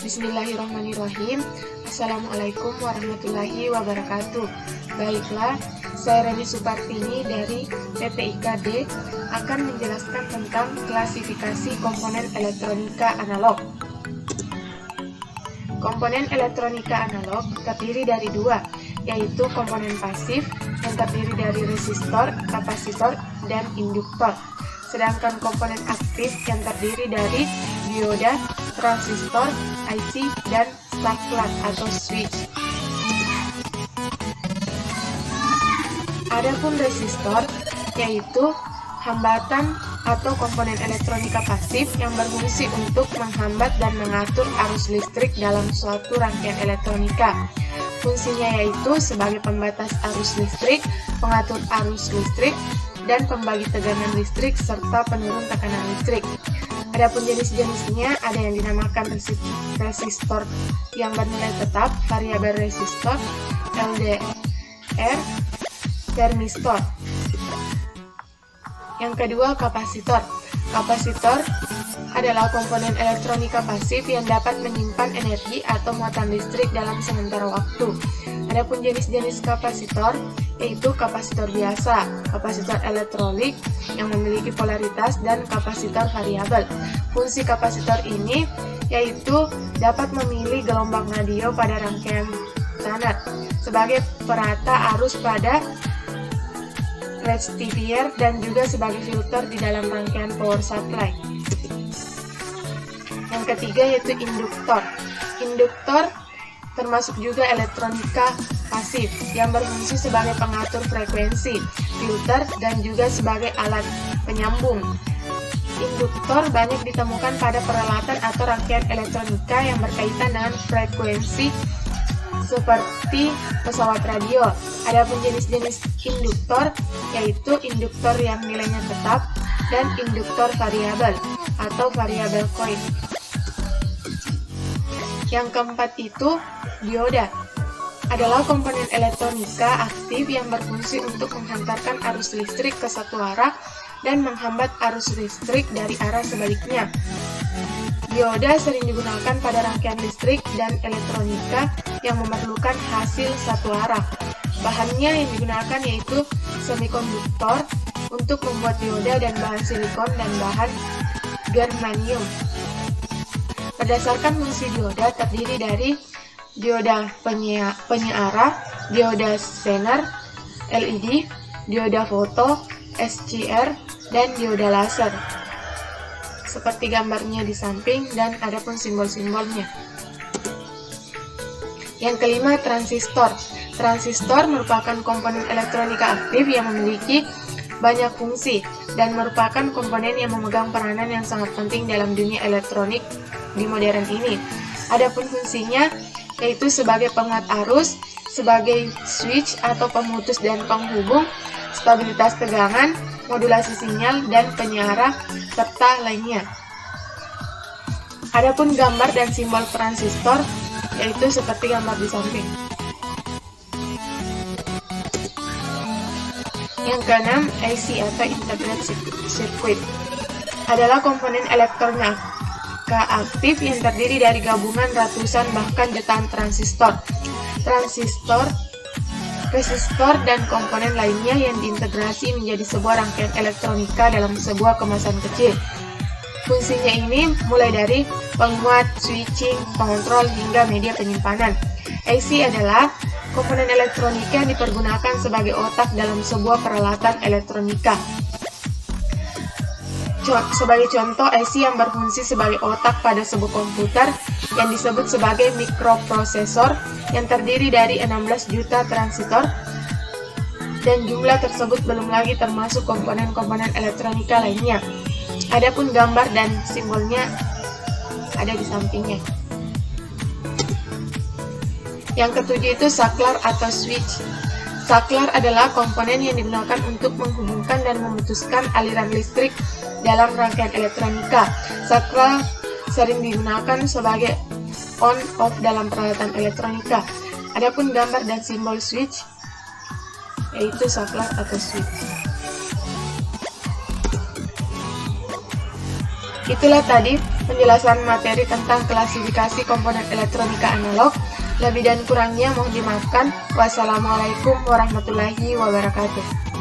Bismillahirrahmanirrahim. Assalamualaikum warahmatullahi wabarakatuh. Baiklah, saya Reni Supartini dari PPIKD akan menjelaskan tentang klasifikasi komponen elektronika analog. Komponen elektronika analog terdiri dari dua, yaitu komponen pasif yang terdiri dari resistor, kapasitor, dan induktor. Sedangkan komponen aktif yang terdiri dari dioda, transistor, IC, dan saklar atau switch. Adapun resistor yaitu hambatan atau komponen elektronika pasif yang berfungsi untuk menghambat dan mengatur arus listrik dalam suatu rangkaian elektronika. Fungsinya yaitu sebagai pembatas arus listrik, pengatur arus listrik, dan pembagi tegangan listrik serta penurun tekanan listrik. Adapun jenis-jenisnya ada yang dinamakan resistor yang bernilai tetap, variabel resistor, LDR, termistor. Yang kedua, kapasitor. Kapasitor adalah komponen elektronika pasif yang dapat menyimpan energi atau muatan listrik dalam sementara waktu. Adapun jenis-jenis kapasitor yaitu kapasitor biasa, kapasitor elektrolit yang memiliki polaritas, dan kapasitor variabel. Fungsi kapasitor ini yaitu dapat memilih gelombang radio pada rangkaian standar sebagai perata arus pada rectifier dan juga sebagai filter di dalam rangkaian power supply. Yang ketiga yaitu induktor. Induktor termasuk juga elektronika pasif yang berfungsi sebagai pengatur frekuensi, filter, dan juga sebagai alat penyambung. Induktor banyak ditemukan pada peralatan atau rangkaian elektronika yang berkaitan dengan frekuensi seperti pesawat radio. Adapun jenis-jenis induktor yaitu induktor yang nilainya tetap dan induktor variabel atau variabel coil. Yang keempat itu dioda. Adalah komponen elektronika aktif yang berfungsi untuk menghantarkan arus listrik ke satu arah dan menghambat arus listrik dari arah sebaliknya. Dioda sering digunakan pada rangkaian listrik dan elektronika yang memerlukan hasil satu arah. Bahannya yang digunakan yaitu semikonduktor untuk membuat dioda dan bahan silikon dan bahan germanium. Berdasarkan fungsi dioda terdiri dari dioda penyiarah, dioda zener, LED, dioda foto, SCR, dan dioda laser. Seperti gambarnya di samping dan ada pun simbol-simbolnya. Yang kelima, transistor. Transistor merupakan komponen elektronika aktif yang memiliki banyak fungsi dan merupakan komponen yang memegang peranan yang sangat penting dalam dunia elektronik di modern ini. Adapun fungsinya yaitu sebagai penguat arus, sebagai switch atau pemutus dan penghubung, stabilitas tegangan, modulasi sinyal, dan penyiarah, serta lainnya. Adapun gambar dan simbol transistor yaitu seperti gambar di samping. Yang keenam, IC atau Integrated Circuit adalah komponen elektronika aktif yang terdiri dari gabungan ratusan bahkan jutaan transistor, resistor, dan komponen lainnya yang diintegrasi menjadi sebuah rangkaian elektronika dalam sebuah kemasan kecil. Fungsinya ini mulai dari penguat, switching, pengontrol, hingga media penyimpanan. IC adalah komponen elektronika yang dipergunakan sebagai otak dalam sebuah peralatan elektronika. Sebagai contoh, IC yang berfungsi sebagai otak pada sebuah komputer yang disebut sebagai mikroprosesor yang terdiri dari 16 juta transistor, dan jumlah tersebut belum lagi termasuk komponen-komponen elektronika lainnya. Adapun gambar dan simbolnya ada di sampingnya. Yang ketujuh itu saklar atau switch. Saklar adalah komponen yang digunakan untuk menghubungkan dan memutuskan aliran listrik dalam rangkaian elektronika. Saklar sering digunakan sebagai on-off dalam peralatan elektronika. Adapun gambar dan simbol switch yaitu saklar atau switch. Itulah tadi penjelasan materi tentang klasifikasi komponen elektronika analog. Lebih dan kurangnya mohon dimaafkan. Wassalamualaikum warahmatullahi wabarakatuh.